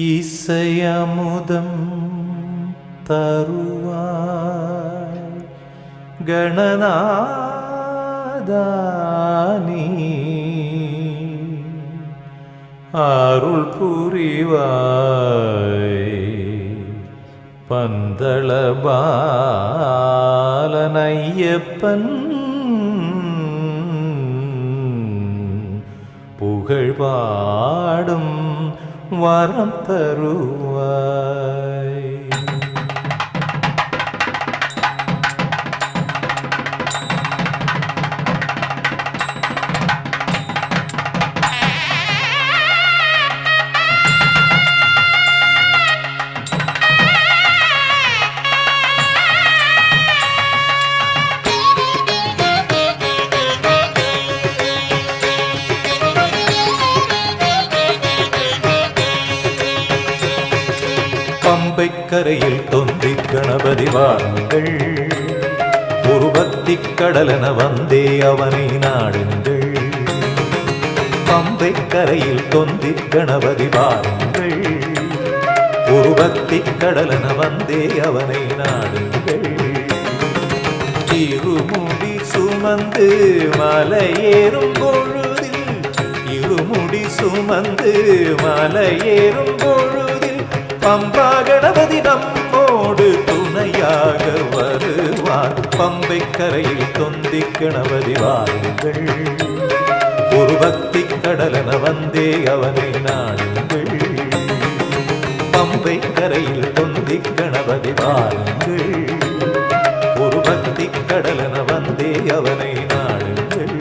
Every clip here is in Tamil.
இசையமுதம் தருவாய் கணநாதானி அருள் புரிவாய் பந்தளபாலனையப்பன் புகழ் பாடும் வரம் தருவாய். பம்பைக்கரையில் தொந்தி கணபதி வாருங்கள், ஒரு பக்தி கடலென வந்தே அவனை நாடுங்கள். பம்பைக்கரையில் தொந்தி கணபதி வாருங்கள், ஒரு பக்தி கடலென வந்தே அவனை நாடுங்கள். இருமுடி சுமந்து மலையேறும் பொழுதில், இருமுடி சுமந்து மலையேறும் பொழுதில் பம்பா கணபதி நம்மோடு துணையாக வருவார். பம்பைக்கரையில் தொந்தி கணபதி வாருங்கள், ஒரு பக்தி கடலென வந்தே அவனை நாடுங்கள். பம்பைக்கரையில் தொந்தி கணபதி வாருங்கள், ஒரு பக்தி கடலென வந்தே அவனை நாடுங்கள்.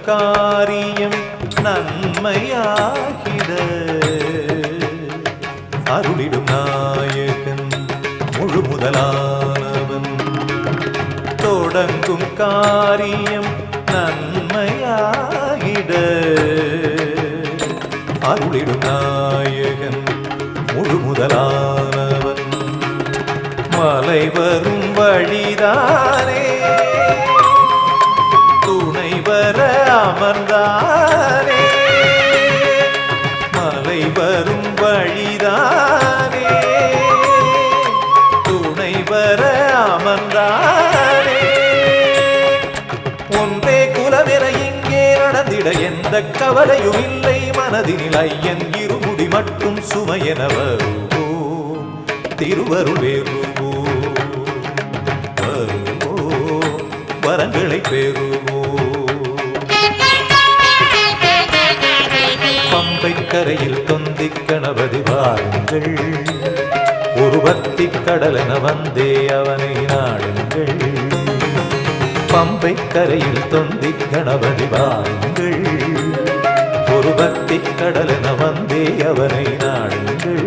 காரியம் நன்மையாகிட அருளிடும் நாயகன் முழு முதலானவன். தொடங்கும் காரியம் நன்மையாகிட அருளிடும் நாயகன் முழு முதலானவன். மலை வரும் வழிதானே துணைவர அமர்ந்தானே, மலை வரும் வழிதானே துணைவர அமர்ந்தானே. ஒன்றே குலவென இங்கே நடந்திட எந்த கவலையும் இல்லை மனதினில். ஐயன் இருமுடி மட்டும் சுமையென வருவோம், திருவருள் வேறுவோம், வருவோம் வரங்களை பெறுவோம். பம்பைக்கரையில் தொந்தி கணபதி வாருங்கள், ஒரு பக்தி கடலென வந்தே அவனை நாடுங்கள். பம்பைக்கரையில் தொந்தி கணபதி வாருங்கள், ஒரு பக்தி கடலென வந்தே அவனை நாடுங்கள்.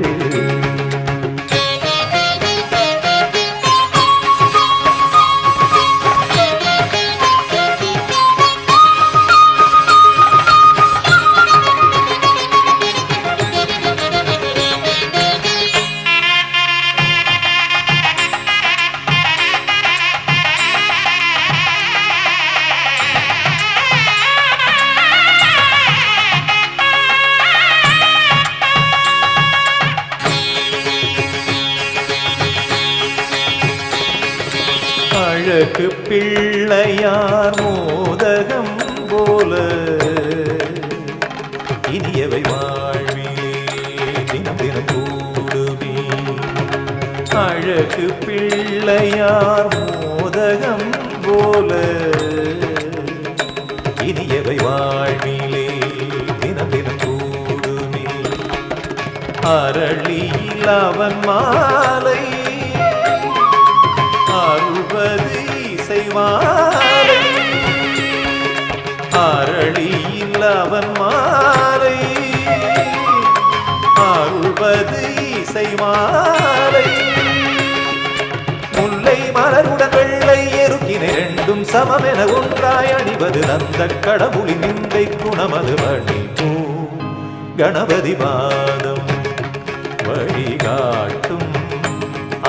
அழகு பிள்ளையார் மோதகம் போல இனியவை வாழ்விலே தினம் தினம் கூடுமே. அழகு பிள்ளையார் மோதகம் போல இனியவை வாழ்விலே தினம் தினம் கூடுமே. அரளியில் அவன் மாலை அருள்வது இசைமாலை அரளியில் அவன் மாலை அருள்வது இசைமாலை முல்லை மலருடன் வெள்ளை எருக்கினை ரெண்டும் சமமென ஒன்றாய் அணிவது அந்த கடவுளின் நிந்தை குணமது மணி பூ கணபதி பாதம் வழிகாட்டும்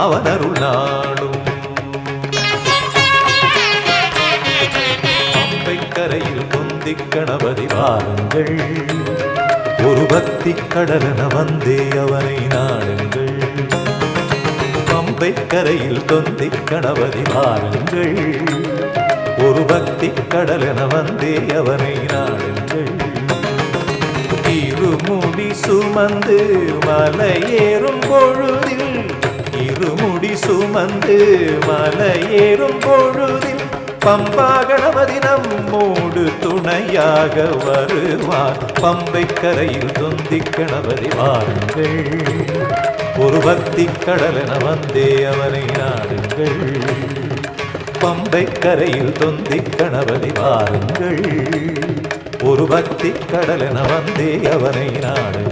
அவனருள் நாடும் கரையில் பொந்தி கணபதி வாருங்கள் ஒரு பக்தி கடலென வந்தே அவனை நாடுங்கள் பம்பை கரையில் தொந்தி கணபதி வாருங்கள் ஒரு பக்தி கடலென வந்தே அவனை நாடுங்கள் இருமுடி சுமந்து மலையேறும் பொழுதில் இருமுடி சுமந்து மலையேறும் பொழுதில் பம்பா கணபதி நம்மோடு துணையாக வருவார் பம்பை கரையில் தொந்தி கணபதி வாருங்கள் ஒரு பக்தி கடலென வந்தே அவனை நாடுங்கள் பம்பை கரையில் தொந்தி கணபதி வாருங்கள் ஒரு பக்தி கடலென வந்தே அவனை நாடுங்கள்